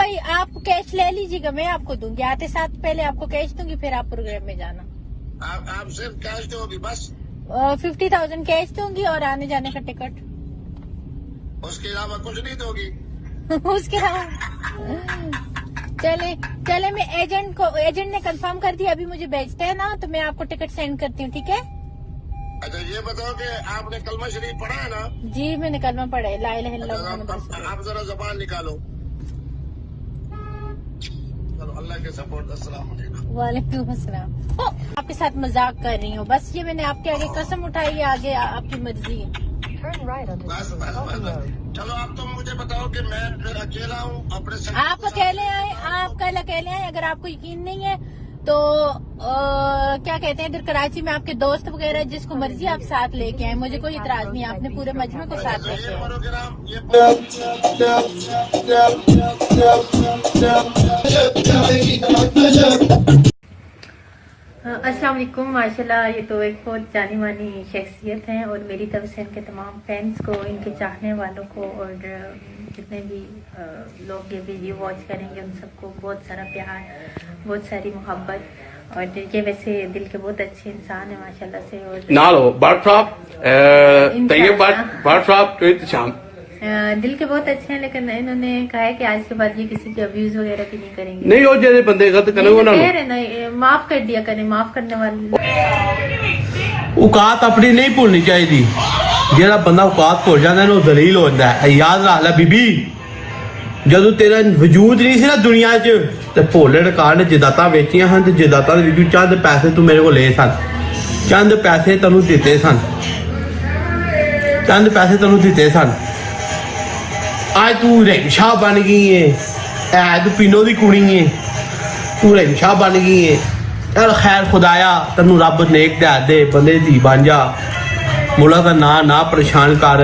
भाई आप कैश ले लीजिएगा, मैं आपको दूंगी, आते साथ पहले आपको कैश दूंगी, फिर आप प्रोग्राम में जाना। आप सिर्फ कैश दोगी बस? 50,000 कैश दूंगी और आने जाने का टिकट। उसके अलावा कुछ नहीं दोगी? उसके अलावा चले मैं एजेंट ने कंफर्म कर दिया, अभी मुझे भेजते हैं ना, तो मैं आपको टिकट सेंड करती हूँ, ठीक है? अच्छा ये बताओ कि आपने कलमा शरीफ पढ़ा है ना? जी मैंने कलमा पढ़ा है, ला इलाहा इल्लल्लाह अच्छा, मुहम्मद रसूलुल्लाह। आप जरा जबान निकालो। चलो अल्लाह के सपोर्ट। अस्सलाम वालेकुम। वालेकुम अस्सलाम। आपके साथ मजाक कर रही हूँ, बस ये मैंने आपके आगे कसम उठाई है, आगे आपकी मर्जी है। बस चलो आप तो मुझे बताओ कि मैं फिर अकेला हूँ अपने साथ। आप अकेले आए, आप कल अकेले आए, अगर आपको यकीन नहीं है तो क्या कहते हैं, इधर कराची में आपके दोस्त वगैरह जिसको मर्जी आप साथ लेके आए, मुझे कोई इतराज नहीं है, आपने पूरे मजमे को साथ लेके ये आए। प्रोग्राम अस्सलाम वालेकुम। माशाल्लाह ये तो एक बहुत जानी मानी शख्सियत हैं और मेरी तरफ से इनके तमाम फैंस को, इनके चाहने वालों को और जितने भी लोग ये वीडियो वॉच करेंगे उन सबको बहुत सारा प्यार, बहुत सारी मोहब्बत। और ये वैसे दिल के बहुत अच्छे इंसान है माशाल्लाह से। और Nalo, Bartrap, Bartrap, Sham. दिल के बहुत अच्छे हैं, लेकिन इन्होंने कहा है कि आज के बाद ये किसी के अब्यूज वगैरह भी नहीं करेंगे। नहीं हो जाए बंदे गलत करे वो ना कह रहे ना, माफ कर दिया करें, माफ करने वाले। औकात अपनी नहीं भूलनी चाहिए, जेड़ा बंदा औकात भुल जाता है दलील होता है। याद रख लै बीबी, जदों तेरा वजूद नहीं सी ना दुनिया च ते भोले डकार ने जायदादां वेचियां सन, ते जायदादां दे विचों चंद पैसे तू मेरे को ले सन, चंद पैसे तेनू दिते सन, चंद पैसे तेनू दिते सन। आज तू रिक्शा बन गई है, तू पिनो दी कुड़ी है, तू रिक्शा बन गई है। चल खैर खुदाया तेनू रब नेक दे दे, बंदे दी बन जा, मुला का ना परेशान कर।